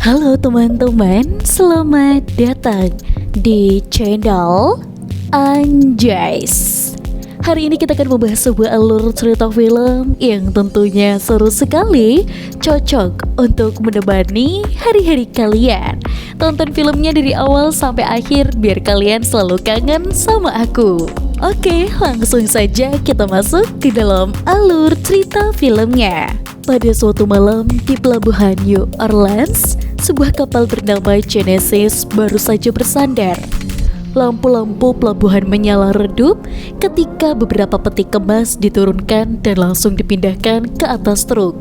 Halo teman-teman, selamat datang di channel Anjais. Hari ini kita akan membahas sebuah alur cerita film yang tentunya seru sekali, cocok untuk menemani hari-hari kalian. Tonton filmnya dari awal sampai akhir biar kalian selalu kangen sama aku. Oke, langsung saja kita masuk ke dalam alur cerita filmnya. Pada suatu malam di pelabuhan New Orleans, sebuah kapal bernama Genesis baru saja bersandar. Lampu-lampu pelabuhan menyala redup ketika beberapa peti kemas diturunkan dan langsung dipindahkan ke atas truk.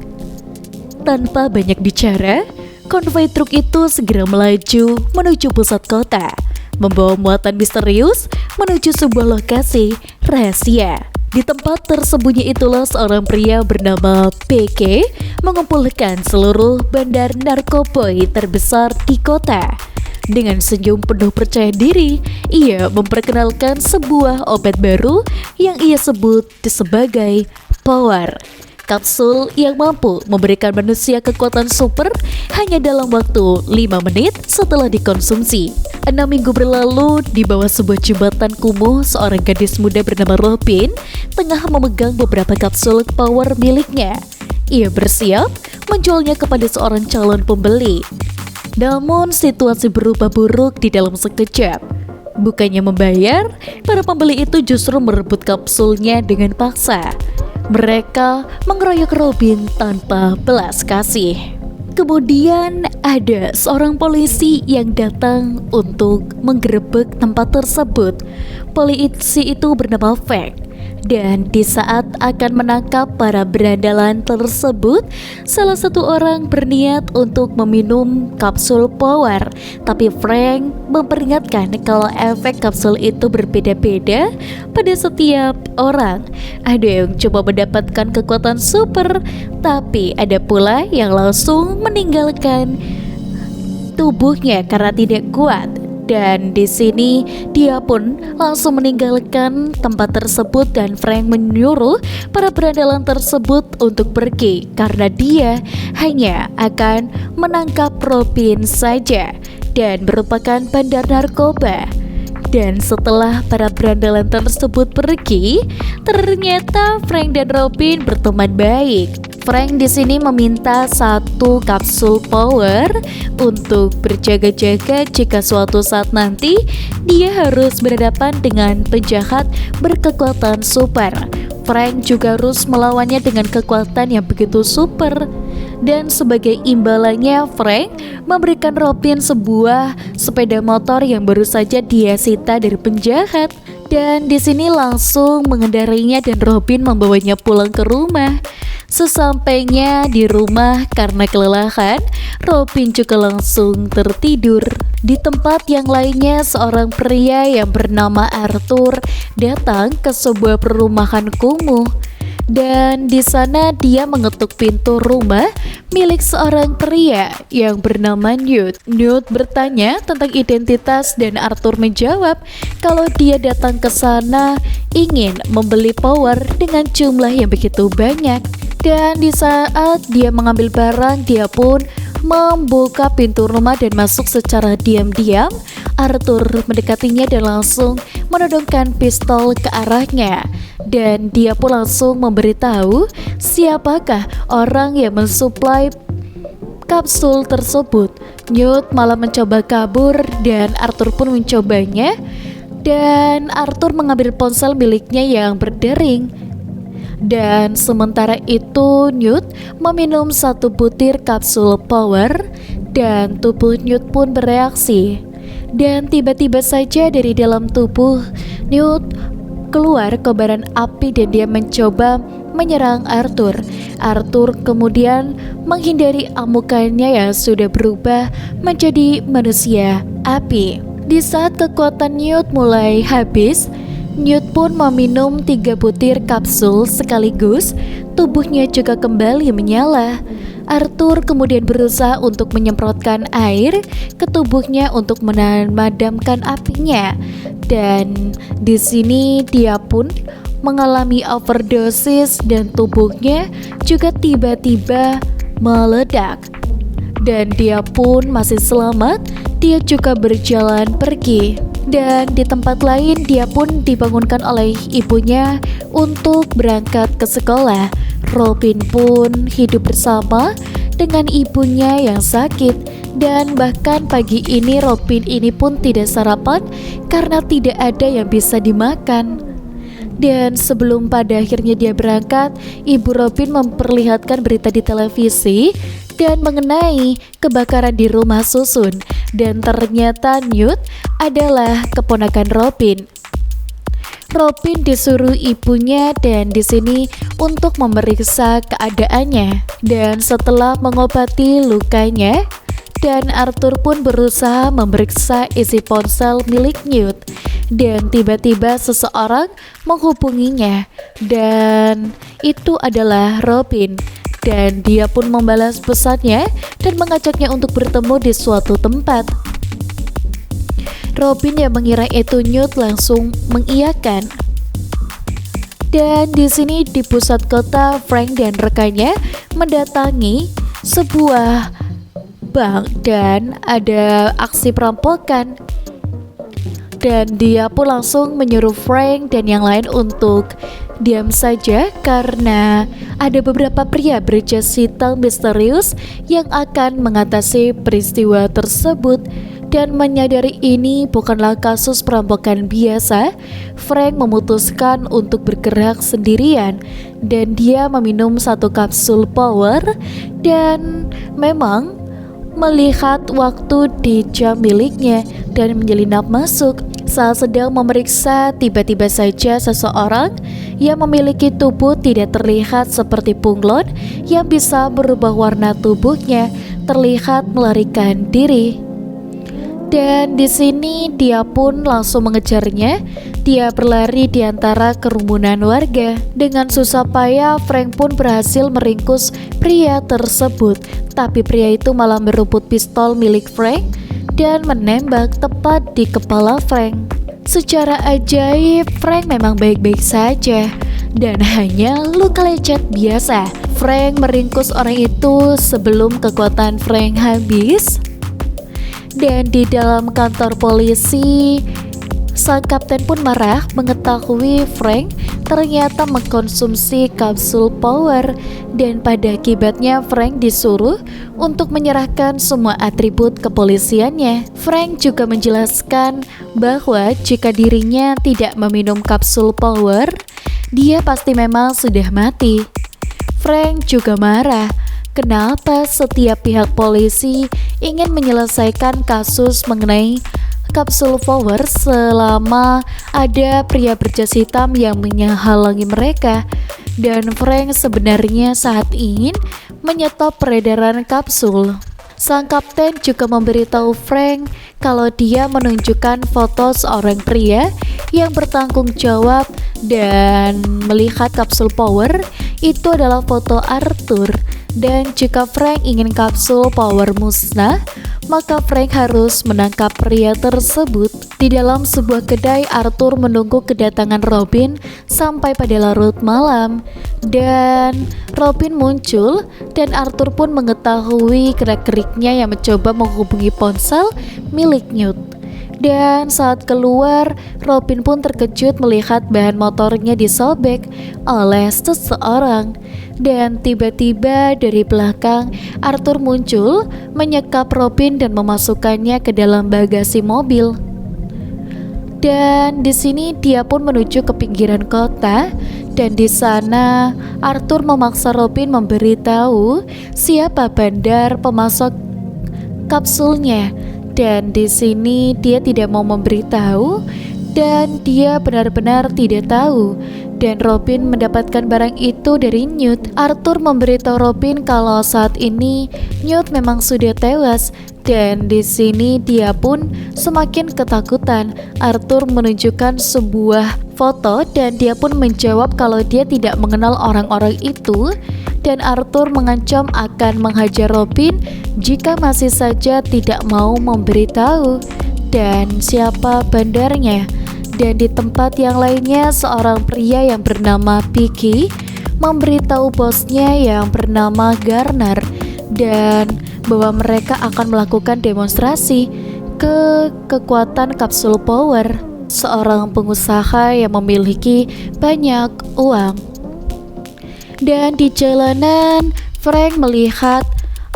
Tanpa banyak bicara, konvoi truk itu segera melaju menuju pusat kota, membawa muatan misterius menuju sebuah lokasi rahasia. Di tempat tersembunyi itulah seorang pria bernama PK mengumpulkan seluruh bandar narkoboy terbesar di kota. Dengan senyum penuh percaya diri, ia memperkenalkan sebuah obat baru yang ia sebut sebagai Power. Kapsul yang mampu memberikan manusia kekuatan super hanya dalam waktu 5 menit setelah dikonsumsi. 6 minggu berlalu, di bawah sebuah jembatan kumuh, seorang gadis muda bernama Robin tengah memegang beberapa kapsul Power miliknya. Ia bersiap menjualnya kepada seorang calon pembeli. Namun situasi berubah buruk di dalam sekejap. Bukannya membayar, para pembeli itu justru merebut kapsulnya dengan paksa. Mereka mengeroyok Robin tanpa belas kasih. Kemudian ada seorang polisi yang datang untuk menggerebek tempat tersebut. Polisi itu bernama Frank. Dan di saat akan menangkap para berandalan tersebut, salah satu orang berniat untuk meminum kapsul Power. Tapi Frank memperingatkan kalau efek kapsul itu berbeda-beda pada setiap orang. Ada yang coba mendapatkan kekuatan super, tapi ada pula yang langsung meninggalkan tubuhnya karena tidak kuat. Dan di sini dia pun langsung meninggalkan tempat tersebut dan Frank menyuruh para berandalan tersebut untuk pergi karena dia hanya akan menangkap Robin saja dan merupakan bandar narkoba. Dan setelah para berandalan tersebut pergi, ternyata Frank dan Robin berteman baik. Frank di sini meminta 1 kapsul Power untuk berjaga-jaga jika suatu saat nanti dia harus berhadapan dengan penjahat berkekuatan super. Frank juga harus melawannya dengan kekuatan yang begitu super. Dan sebagai imbalannya, Frank memberikan Robin sebuah sepeda motor yang baru saja dia sita dari penjahat. Dan di sini langsung mengendarainya dan Robin membawanya pulang ke rumah. Sesampainya di rumah karena kelelahan, Robin juga langsung tertidur. Di tempat yang lainnya, seorang pria yang bernama Arthur datang ke sebuah perumahan kumuh. Dan di sana dia mengetuk pintu rumah milik seorang pria yang bernama Newt. Newt bertanya tentang identitas dan Arthur menjawab kalau dia datang ke sana ingin membeli Power dengan jumlah yang begitu banyak. Dan di saat dia mengambil barang, dia pun membuka pintu rumah dan masuk secara diam-diam. Arthur mendekatinya dan langsung menodongkan pistol ke arahnya. Dan dia pun langsung memberitahu siapakah orang yang mensuplai kapsul tersebut. Newt malah mencoba kabur dan Arthur pun mencobanya. Dan Arthur mengambil ponsel miliknya yang berdering. Dan sementara itu Newt meminum 1 butir kapsul Power dan tubuh Newt pun bereaksi. Dan tiba-tiba saja dari dalam tubuh Newt keluar kobaran api dan dia mencoba menyerang Arthur. Arthur kemudian menghindari amukannya yang sudah berubah menjadi manusia api. Di saat kekuatan Newt mulai habis, Newt pun meminum 3 butir kapsul sekaligus. Tubuhnya juga kembali menyala. Arthur kemudian berusaha untuk menyemprotkan air ke tubuhnya untuk memadamkan apinya. Dan di sini dia pun mengalami overdosis dan tubuhnya juga tiba-tiba meledak. dan dia pun masih selamat. Dia juga berjalan pergi. Dan di tempat lain dia pun dibangunkan oleh ibunya untuk berangkat ke sekolah. Robin pun hidup bersama dengan ibunya yang sakit. Dan bahkan pagi ini Robin ini pun tidak sarapan karena tidak ada yang bisa dimakan. Dan sebelum pada akhirnya dia berangkat, ibu Robin memperlihatkan berita di televisi dan mengenai kebakaran di rumah susun. Dan ternyata Newt adalah keponakan Robin. Robin disuruh ibunya dan di sini untuk memeriksa keadaannya. Dan setelah mengobati lukanya, dan Arthur pun berusaha memeriksa isi ponsel milik Newt. Dan tiba-tiba seseorang menghubunginya, dan itu adalah Robin. Dan dia pun membalas pesannya dan mengajaknya untuk bertemu di suatu tempat. Robin yang mengira itu Newt langsung mengiyakan. Dan di sini di pusat kota, Frank dan rekannya mendatangi sebuah bank dan ada aksi perampokan. Dan dia pun langsung menyuruh Frank dan yang lain untuk diam saja karena ada beberapa pria berjas hitam misterius yang akan mengatasi peristiwa tersebut. Dan menyadari ini bukanlah kasus perampokan biasa, Frank memutuskan untuk bergerak sendirian dan dia meminum satu kapsul power dan memang melihat waktu di jam miliknya dan menyelinap masuk. Saat sedang memeriksa, tiba-tiba saja seseorang yang memiliki tubuh tidak terlihat seperti bunglon yang bisa berubah warna tubuhnya terlihat melarikan diri. Dan di sini dia pun langsung mengejarnya. Dia berlari di antara kerumunan warga. Dengan susah payah Frank pun berhasil meringkus pria tersebut. Tapi pria itu malah merebut pistol milik Frank dan menembak tepat di kepala Frank. Secara ajaib Frank memang baik-baik saja dan hanya luka lecet biasa. Frank meringkus orang itu sebelum kekuatan Frank habis. Dan di dalam kantor polisi, sang kapten pun marah mengetahui Frank ternyata mengkonsumsi kapsul power. Dan pada akibatnya Frank disuruh untuk menyerahkan semua atribut kepolisiannya. Frank juga menjelaskan bahwa jika dirinya tidak meminum kapsul power, dia pasti memang sudah mati. Frank juga marah. Kenapa setiap pihak polisi ingin menyelesaikan kasus mengenai kapsul power selama ada pria berjas hitam yang menghalangi mereka? Dan Frank sebenarnya saat ingin menyetop peredaran kapsul. Sang kapten juga memberitahu Frank kalau dia menunjukkan foto seorang pria yang bertanggung jawab dan melihat kapsul power itu adalah foto Arthur. Dan jika Frank ingin kapsul power musnah, maka Frank harus menangkap pria tersebut. Di dalam sebuah kedai, Arthur menunggu kedatangan Robin sampai pada larut malam. Dan Robin muncul dan Arthur pun mengetahui gerak-geriknya yang mencoba menghubungi ponsel milik Newt. Dan saat keluar, Robin pun terkejut melihat bahan motornya disobek oleh seseorang. Dan tiba-tiba dari belakang, Arthur muncul, menyekap Robin dan memasukkannya ke dalam bagasi mobil. Dan di sini dia pun menuju ke pinggiran kota. Dan di sana Arthur memaksa Robin memberitahu siapa bandar pemasok kapsulnya. Dan di sini dia tidak mau memberitahu dan dia benar-benar tidak tahu. Dan Robin mendapatkan barang itu dari Newt. Arthur memberitahu Robin kalau saat ini Newt memang sudah tewas. Dan di sini dia pun semakin ketakutan. Arthur menunjukkan sebuah foto dan dia pun menjawab kalau dia tidak mengenal orang-orang itu. Dan Arthur mengancam akan menghajar Robin jika masih saja tidak mau memberitahu dan siapa bandarnya. Dan di tempat yang lainnya, seorang pria yang bernama Vicky memberitahu bosnya yang bernama Garner. Dan bahwa mereka akan melakukan demonstrasi kekuatan kapsul power seorang pengusaha yang memiliki banyak uang. Dan di jalanan, Frank melihat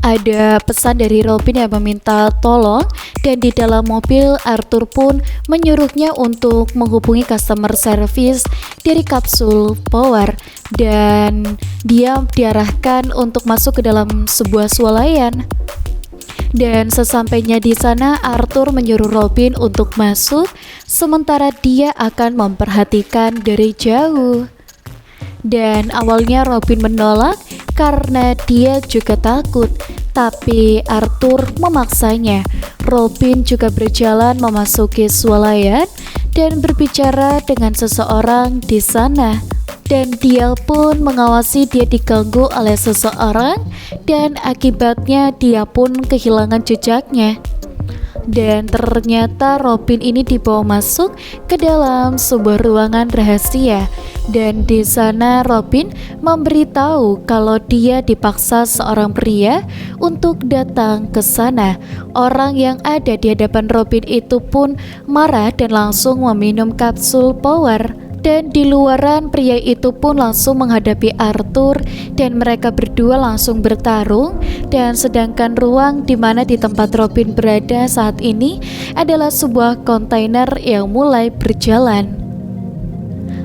ada pesan dari Robin yang meminta tolong, dan di dalam mobil Arthur pun menyuruhnya untuk menghubungi customer service dari kapsul power, dan dia diarahkan untuk masuk ke dalam sebuah swalayan. Dan sesampainya di sana, Arthur menyuruh Robin untuk masuk, sementara dia akan memperhatikan dari jauh. Dan awalnya Robin menolak karena dia juga takut, tapi Arthur memaksanya. Robin juga berjalan memasuki swalayan dan berbicara dengan seseorang di sana. Dan dia pun mengawasi dia diganggu oleh seseorang, dan akibatnya dia pun kehilangan jejaknya. Dan ternyata Robin ini dibawa masuk ke dalam sebuah ruangan rahasia, dan di sana Robin memberitahu kalau dia dipaksa seorang pria untuk datang ke sana. Orang yang ada di hadapan Robin itu pun marah dan langsung meminum kapsul power. Dan di luaran, pria itu pun langsung menghadapi Arthur dan mereka berdua langsung bertarung. Dan sedangkan ruang di mana di tempat Robin berada saat ini adalah sebuah kontainer yang mulai berjalan.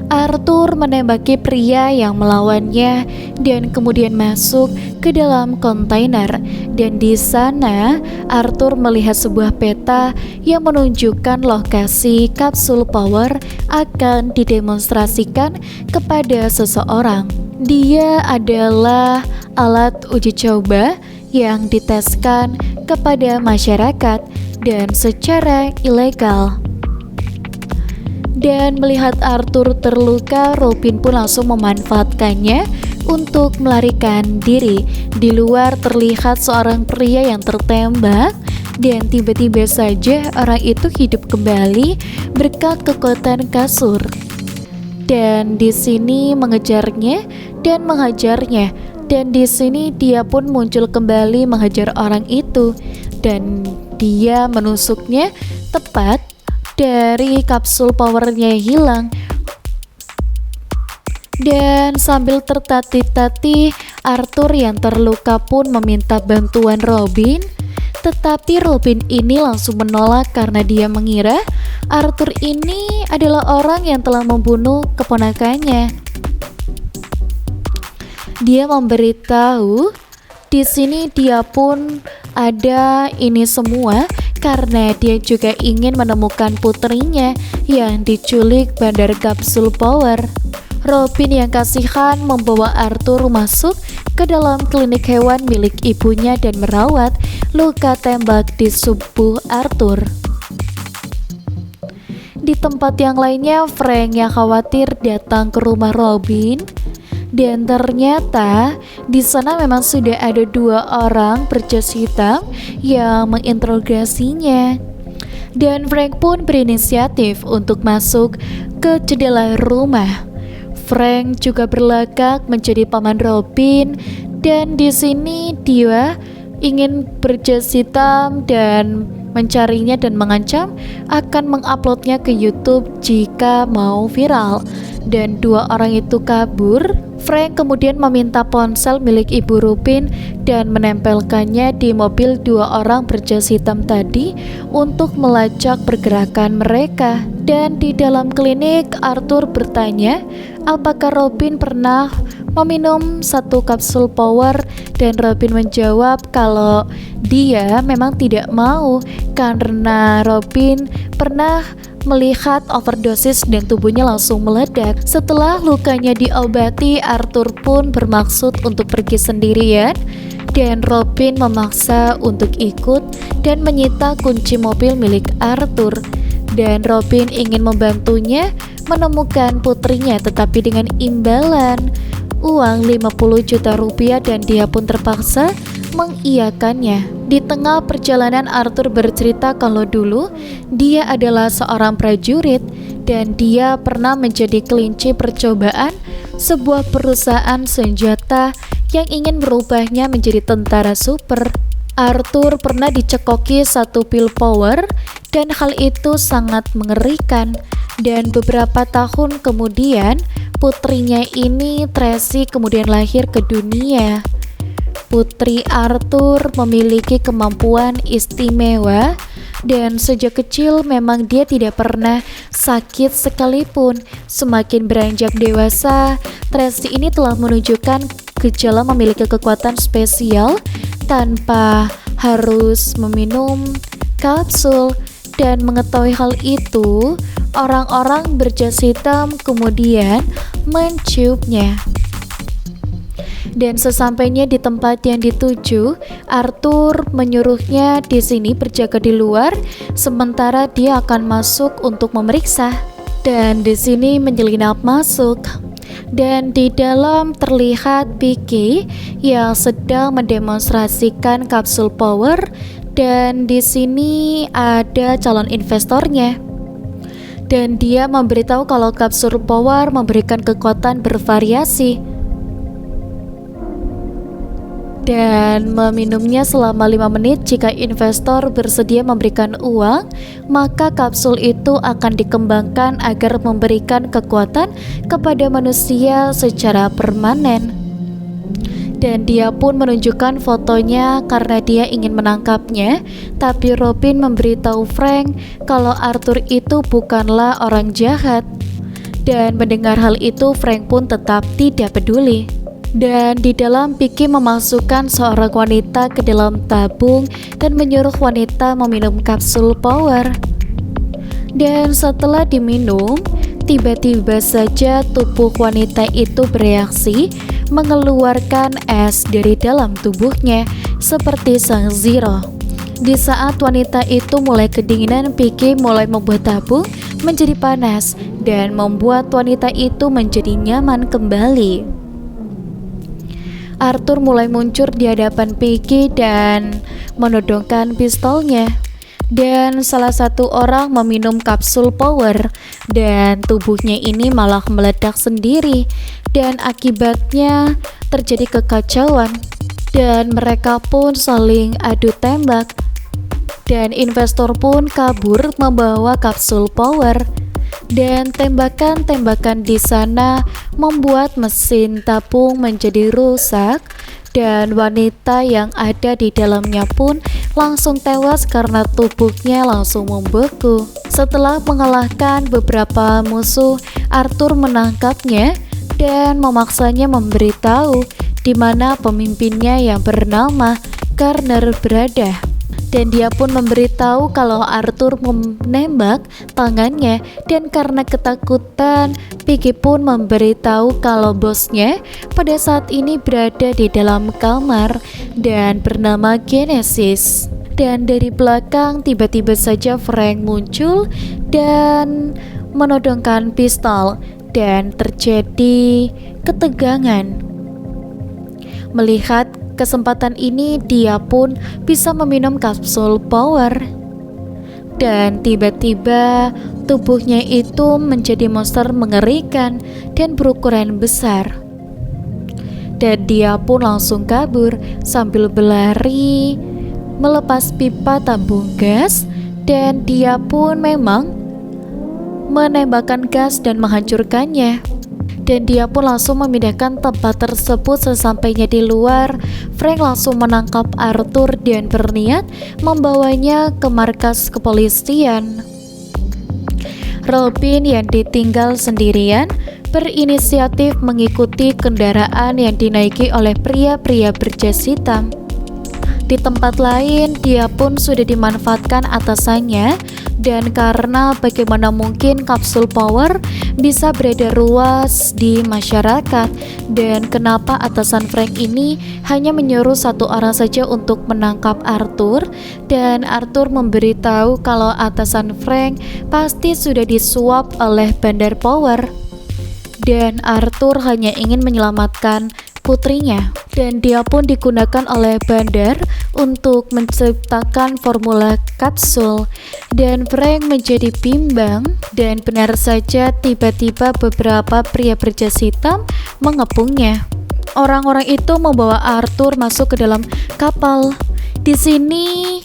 Arthur menembaki pria yang melawannya dan kemudian masuk ke dalam kontainer. Dan di sana Arthur melihat sebuah peta yang menunjukkan lokasi kapsul power akan didemonstrasikan kepada seseorang. Dia adalah alat uji coba yang diteskan kepada masyarakat dan secara ilegal. Dan melihat Arthur terluka, Robin pun langsung memanfaatkannya untuk melarikan diri. Di luar terlihat seorang pria yang tertembak, dan tiba-tiba saja orang itu hidup kembali berkat kekuatan kasur. Dan di sini mengejarnya dan menghajarnya. Dan di sini dia pun muncul kembali menghajar orang itu, dan dia menusuknya tepat dari kapsul powernya yang hilang. Dan sambil tertatih-tatih, Arthur yang terluka pun meminta bantuan Robin. Tetapi Robin ini langsung menolak karena dia mengira Arthur ini adalah orang yang telah membunuh keponakannya. Dia memberitahu di sini dia pun ada ini semua karena dia juga ingin menemukan putrinya yang diculik bandar kapsul power. Robin yang kasihan membawa Arthur masuk ke dalam klinik hewan milik ibunya dan merawat luka tembak di tubuh Arthur. Di tempat yang lainnya, Frank yang khawatir datang ke rumah Robin. Dan ternyata di sana memang sudah ada 2 orang berjas hitam yang menginterogasinya. Dan Frank pun berinisiatif untuk masuk ke jendela rumah. Frank juga berlagak menjadi paman Robin, dan di sini dia ingin berjas hitam dan mencarinya dan mengancam akan menguploadnya ke YouTube jika mau viral. Dan 2 orang itu kabur. Frank kemudian meminta ponsel milik ibu Robin dan menempelkannya di mobil 2 orang berjas hitam tadi untuk melacak pergerakan mereka. Dan di dalam klinik, Arthur bertanya apakah Robin pernah meminum 1 kapsul power, dan Robin menjawab kalau dia memang tidak mau karena Robin pernah melihat overdosis dan tubuhnya langsung meledak. Setelah lukanya diobati, Arthur pun bermaksud untuk pergi sendirian, dan Robin memaksa untuk ikut dan menyita kunci mobil milik Arthur. Dan Robin ingin membantunya menemukan putrinya, tetapi dengan imbalan uang 50 juta rupiah, dan dia pun terpaksa mengiyakannya. Di tengah perjalanan, Arthur bercerita kalau dulu dia adalah seorang prajurit dan dia pernah menjadi kelinci percobaan sebuah perusahaan senjata yang ingin merubahnya menjadi tentara super. Arthur pernah dicekoki satu pil power dan hal itu sangat mengerikan. Dan beberapa tahun kemudian putrinya ini, Tracy, kemudian lahir ke dunia. Putri Arthur memiliki kemampuan istimewa dan sejak kecil memang dia tidak pernah sakit sekalipun. Semakin beranjak dewasa, Tracy ini telah menunjukkan gejala memiliki kekuatan spesial tanpa harus meminum kapsul. Dan mengetahui hal itu, orang-orang berjas hitam kemudian menciumnya. Dan sesampainya di tempat yang dituju, Arthur menyuruhnya di sini berjaga di luar, sementara dia akan masuk untuk memeriksa. Dan di sini menyelinap masuk. Dan di dalam terlihat Vicky yang sedang mendemonstrasikan kapsul power, dan di sini ada calon investornya. Dan dia memberitahu kalau kapsul power memberikan kekuatan bervariasi dan meminumnya selama 5 menit. Jika investor bersedia memberikan uang, maka kapsul itu akan dikembangkan agar memberikan kekuatan kepada manusia secara permanen. Dan dia pun menunjukkan fotonya karena dia ingin menangkapnya. Tapi Robin memberitahu Frank kalau Arthur itu bukanlah orang jahat. Dan mendengar hal itu, Frank pun tetap tidak peduli. Dan di dalam, Vicky memasukkan seorang wanita ke dalam tabung dan menyuruh wanita meminum kapsul power. Dan setelah diminum, tiba-tiba saja tubuh wanita itu bereaksi mengeluarkan es dari dalam tubuhnya seperti sang Zero. Di saat wanita itu mulai kedinginan, Vicky mulai membuat tabung menjadi panas dan membuat wanita itu menjadi nyaman kembali. Arthur mulai muncul di hadapan Vicky dan menodongkan pistolnya. Dan salah satu orang meminum kapsul power dan tubuhnya ini malah meledak sendiri, dan akibatnya terjadi kekacauan dan mereka pun saling adu tembak. Dan investor pun kabur membawa kapsul power, dan tembakan-tembakan di sana membuat mesin tabung menjadi rusak. Dan wanita yang ada di dalamnya pun langsung tewas karena tubuhnya langsung membeku. Setelah mengalahkan beberapa musuh, Arthur menangkapnya dan memaksanya memberitahu di mana pemimpinnya yang bernama Garner berada. Dan dia pun memberitahu kalau Arthur menembak tangannya, dan karena ketakutan, Vicky pun memberitahu kalau bosnya pada saat ini berada di dalam kamar dan bernama Genesis. Dan dari belakang tiba-tiba saja Frank muncul dan menodongkan pistol dan terjadi ketegangan. Melihat kesempatan ini, dia pun bisa meminum kapsul power. Dan tiba-tiba tubuhnya itu menjadi monster mengerikan dan berukuran besar. Dan dia pun langsung kabur sambil berlari melepas pipa tabung gas, dan dia pun memang menembakkan gas dan menghancurkannya. Dan dia pun langsung memindahkan tempat tersebut. Sesampainya di luar, Frank langsung menangkap Arthur dan berniat membawanya ke markas kepolisian. Robin yang ditinggal sendirian berinisiatif mengikuti kendaraan yang dinaiki oleh pria-pria berjas hitam. Di tempat lain, dia pun sudah dimanfaatkan atasannya, dan karena bagaimana mungkin kapsul power bisa beredar luas di masyarakat, dan kenapa atasan Frank ini hanya menyuruh satu orang saja untuk menangkap Arthur, dan Arthur memberitahu kalau atasan Frank pasti sudah disuap oleh bandar power, dan Arthur hanya ingin menyelamatkan putrinya. Dan dia pun digunakan oleh bandar untuk menciptakan formula kapsul, dan Frank menjadi bimbang. Dan benar saja, tiba-tiba beberapa pria berjas hitam mengepungnya. Orang-orang itu membawa Arthur masuk ke dalam kapal. Di sini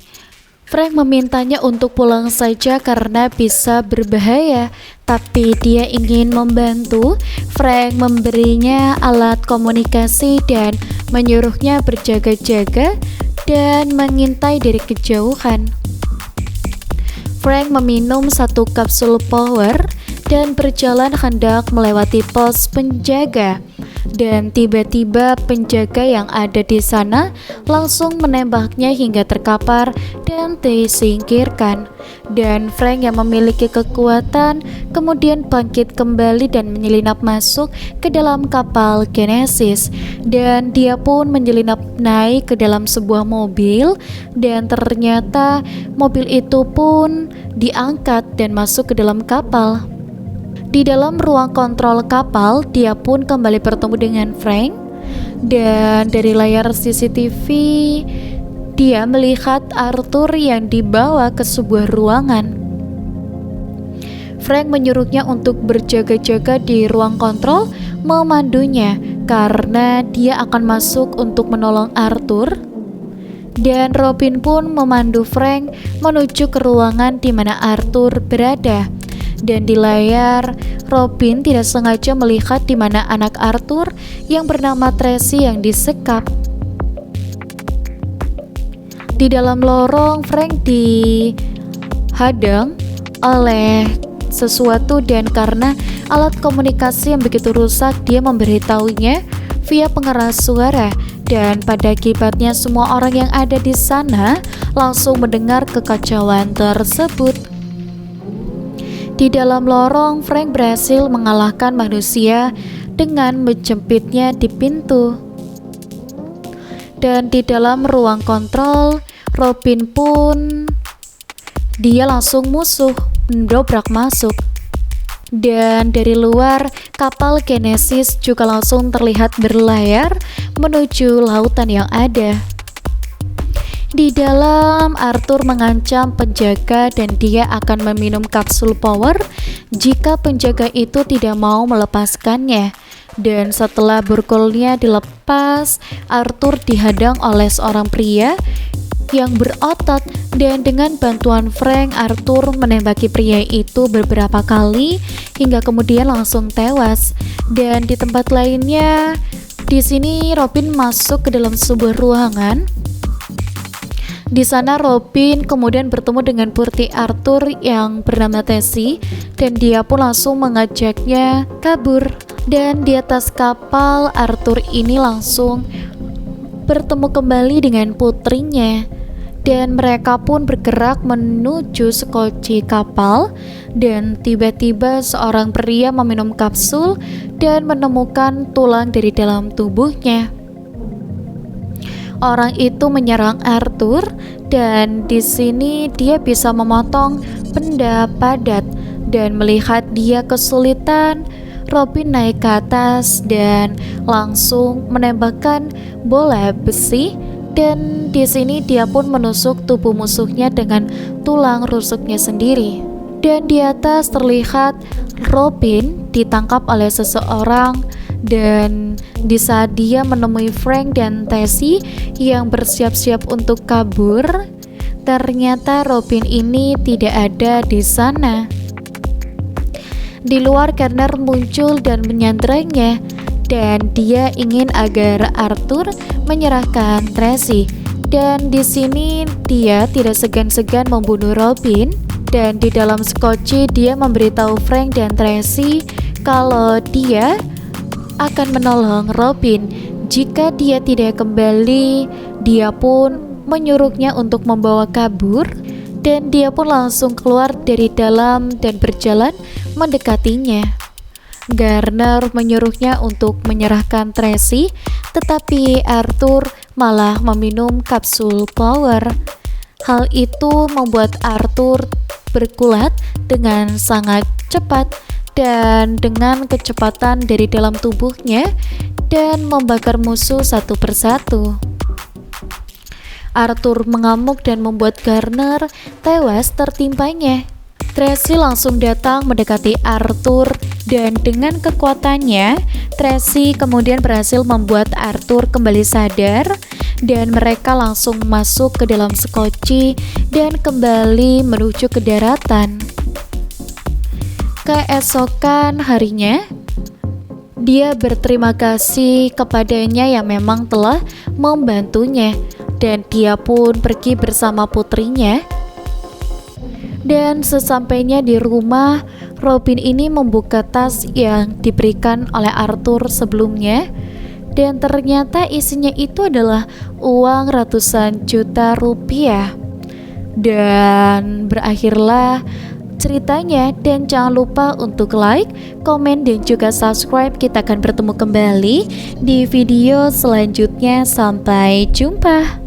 Frank memintanya untuk pulang saja karena bisa berbahaya, tapi dia ingin membantu. Frank memberinya alat komunikasi dan menyuruhnya berjaga-jaga dan mengintai dari kejauhan. Frank meminum satu kapsul power dan berjalan hendak melewati pos penjaga. Dan tiba-tiba penjaga yang ada di sana langsung menembaknya hingga terkapar dan disingkirkan. Dan Frank yang memiliki kekuatan kemudian bangkit kembali dan menyelinap masuk ke dalam kapal Genesis. Dan dia pun menyelinap naik ke dalam sebuah mobil, dan ternyata mobil itu pun diangkat dan masuk ke dalam kapal. Di dalam ruang kontrol kapal, dia pun kembali bertemu dengan Frank, dan dari layar CCTV dia melihat Arthur yang dibawa ke sebuah ruangan. Frank menyuruhnya untuk berjaga-jaga di ruang kontrol, memandunya karena dia akan masuk untuk menolong Arthur. Dan Robin pun memandu Frank menuju ke ruangan di mana Arthur berada. Dan di layar, Robin tidak sengaja melihat di mana anak Arthur yang bernama Tracy yang disekap. Di dalam lorong, Frank dihadang oleh sesuatu, dan karena alat komunikasi yang begitu rusak, dia memberitahunya via pengeras suara. Dan pada akibatnya semua orang yang ada di sana langsung mendengar kekacauan tersebut. Di dalam lorong, Frank berhasil mengalahkan manusia dengan menjepitnya di pintu. Dan di dalam ruang kontrol, Robin pun dia langsung mendobrak masuk. Dan dari luar, kapal Genesis juga langsung terlihat berlayar menuju lautan yang ada. Di dalam, Arthur mengancam penjaga dan dia akan meminum kapsul power jika penjaga itu tidak mau melepaskannya. Dan setelah borgolnya dilepas, Arthur dihadang oleh seorang pria yang berotot, dan dengan bantuan Frank, Arthur menembaki pria itu beberapa kali hingga kemudian langsung tewas. Dan di tempat lainnya, di sini Robin masuk ke dalam sebuah ruangan. Di sana Robin kemudian bertemu dengan putri Arthur yang bernama Tessie, dan dia pun langsung mengajaknya kabur. Dan di atas kapal, Arthur ini langsung bertemu kembali dengan putrinya, dan mereka pun bergerak menuju sekoci kapal. Dan tiba-tiba seorang pria meminum kapsul dan menemukan tulang dari dalam tubuhnya. Orang itu menyerang Arthur, dan di sini dia bisa memotong benda padat. Dan melihat dia kesulitan, Robin naik ke atas dan langsung menembakkan bola besi. Dan di sini dia pun menusuk tubuh musuhnya dengan tulang rusuknya sendiri. Dan di atas terlihat Robin ditangkap oleh seseorang. Dan di saat dia menemui Frank dan Tessie yang bersiap-siap untuk kabur, ternyata Robin ini tidak ada di sana. Di luar, Kerner muncul dan menyanderanya, dan dia ingin agar Arthur menyerahkan Tracy. Dan di sini dia tidak segan-segan membunuh Robin. Dan di dalam skoci dia memberitahu Frank dan Tracy kalau dia akan menolong Robin. Jika dia tidak kembali, dia pun menyuruhnya untuk membawa kabur, dan dia pun langsung keluar dari dalam dan berjalan mendekatinya. Garner menyuruhnya untuk menyerahkan Tracy, tetapi Arthur malah meminum kapsul power. Hal itu membuat Arthur bergulat dengan sangat cepat dan dengan kecepatan dari dalam tubuhnya, dan membakar musuh satu persatu. Arthur mengamuk dan membuat Garner tewas tertimpanya. Tracy langsung datang mendekati Arthur dan dengan kekuatannya, Tracy kemudian berhasil membuat Arthur kembali sadar dan mereka langsung masuk ke dalam sekoci dan kembali menuju ke daratan. Keesokan harinya, dia berterima kasih kepadanya yang memang telah membantunya dan dia pun pergi bersama putrinya. Dan sesampainya di rumah, Robin ini membuka tas yang diberikan oleh Arthur sebelumnya dan ternyata isinya itu adalah uang ratusan juta rupiah. Dan berakhirlah ceritanya, dan jangan lupa untuk like, komen, dan juga subscribe. Kita akan bertemu kembali di video selanjutnya. Sampai jumpa.